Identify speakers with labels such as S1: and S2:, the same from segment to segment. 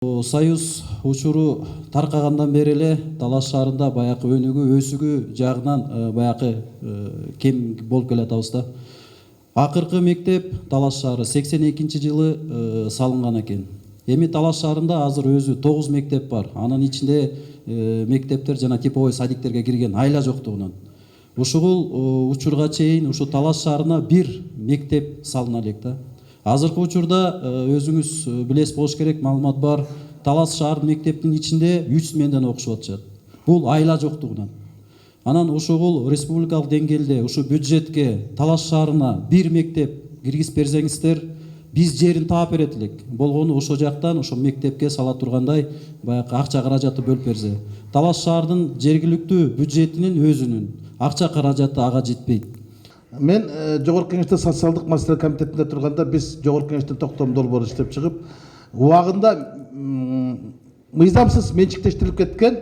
S1: Союз учуру таркагандан бери эле Талас шаарында баягы өнүгүү өсүгүү жагынан баягы кем болуп келатабыз да. Акыркы мектеп Талас шаары 82-жылы салынган экен. Эми Талас шаарында азыр өзү 9 мектеп бар. Анын ичинде мектептер жана типовой садиктерге кирген айла жоктугунан. Ушул учурга чейин ушу Талас шаарына бир мектеп салына элек да. Азыркы учурда өзүңүз билесиз болуш керек, маалымат бар. Талас шаар мектептин ичинде 300 менден окушуп атышат. Бул айла жоктугунан. Анан ушул республикалык деңгээлде ушу бюджетке Талас шаарына бир мектеп киргизип берсеңиздер, биз жерин таап берет элек. Болгону ошо жактан ошо мектепке сала тургандай баягы акча каражаты бөлүп берсе. Талас шаардын жергиликтүү бюджетинин өзүнүн акча каражаты ага жетпейт.
S2: Мен Жогорку Кеңеште социалдык маселелер комитетинде турганда биз Жогорку Кеңештин токтом долбоору иштеп чыгып, убагында мыйзамсыз менчиктештирилип кеткен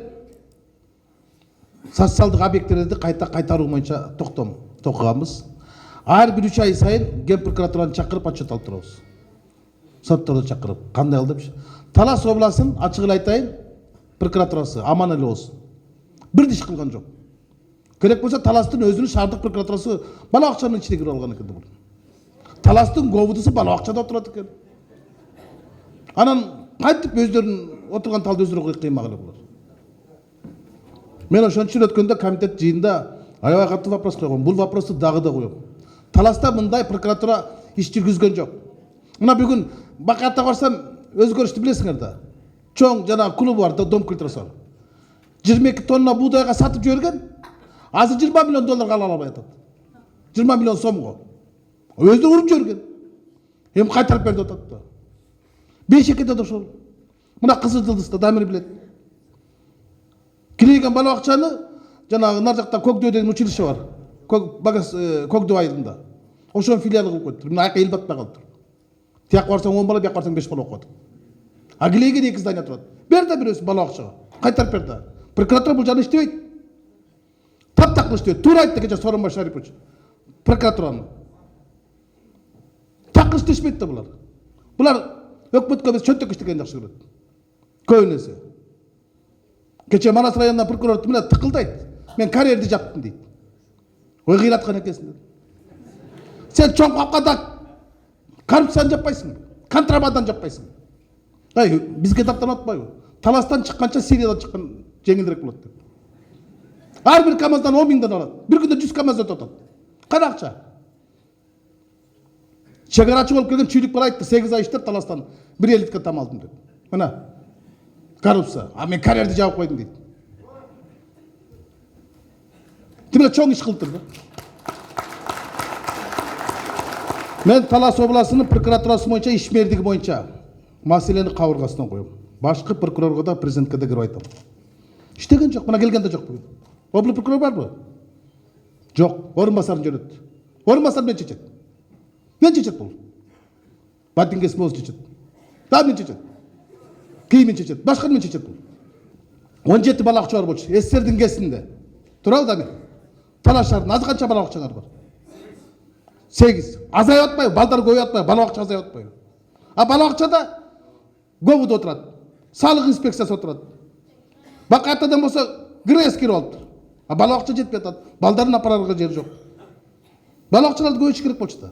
S2: социалдык объекттерди кайта кайтаруу боюнча токтом токуганбыз. Ар бир 3 ай сайын Ген прокуратураны чакырып отчет алып турабыз. Сотторду чакырып, кандай алып деп. Талас областынын ачык эле айтайын, прокуратурасы аман эле болсун. Бир иш кылган жок. Керек болса Таластын өзүнүн шаардык прокуратурасы бала акчанын ичине кирип алган экен бул. Таластын говудусу бала акчада отурат экен. Анан кантип өздөрүнүн отурган талды өздөрү кыймак эле булар. Мен ошон үчүн өткөндө комитет жыйында аябай катуу вопрос койгом. Бул вопросту дагы да коем. Таласта мындай прокуратура иш жүргүзгөн жок. Мына бүгүн Бакатта барсам өзгөрүштү билесиңер да. Чоң жана клубу бар, дом культурасы бар. 22 тонна буудайга сатып жиберген. Азыр 20 миллион долларга ала албай атат. 20 миллион сомго. Өздөрү уруп жиберген. Эми кайтарып берди атат да. Бешекеде да ошол. Мына Кызыл Жылдызда Дамир билет. Килеген бала акчаны жанагы нар жакта Көкдөө деген училище бар. Көкдөө айылында. Ошонун филиалы кылып коюптур. Мына айка эл батпай калыптыр. Тияк барсаң 10 бала, бияк барсаң 5 бала окуп атат. А килеген 2 здание турат. Бер да бирөөсү бала акчага. Кайтарып берди. Прокуратура бул жана иштебейт. Таптак иштебейт. Туура айтты кече Сооронбай Шарипович. Прокуратуранын. Так иштешпейт да булар. Булар өкмөткө эмес чөнтөк иштегенди жакшы көрөт. Көбүнесе. Кече Манас районунан прокурор менен тыкылдайт. Мен карьерди жаптым дейт. Ой кыйраткан экенсиң. Сен чоң капкада коррупцияны жаппайсың, контрабандан жаппайсың. Ай, бизге таптанып атпайбы? Таластан чыкканча Сириядан чыккан жеңилирээк болот деп. Ар бир КАМАЗдан 10 миңден алат. Бир күндө 100 КАМАЗ өтөт атат. Кана акча? Чегарачы болуп келген чүйлүк бала айтты, 8 ай иштеп Таластан 1 элитке там алдым деп. Мына коррупция. А мен карьерди жаап койдум дейт. Тимде чоң иш кылдыр да. Мен Талас областынын прокуратурасы боюнча ишмердиги боюнча маселени кабыргасына коем. Башкы прокурорго да президентке да кирип айтам. İştegen жок, мына келген да жок бүгүн. Областный прокурор барбы? Жок, орун басарын жөнөттү. Орун басар мен чечет. Мен чечет бул. Батингес моз чечет. Да мен чечет. Кийин чечет. Башка мен чечет бул. 17 бала акча бар болчу. СССРдин кесинде. Турабы да мен. Талас шаарында азыр канча бала акчалар бар? 8. Азайып атпайбы? Балдар көбөйүп атпайбы? Бала акча азайып атпайбы? А бала акчада говуд отурат. Салык инспекциясы отурат. Бакаттадан болса ГРС кирип алыптыр. А бала акча жетпей атат. Балдарын апарарга жер жок. Бала акчаларды көбөйтүш керек болчу да.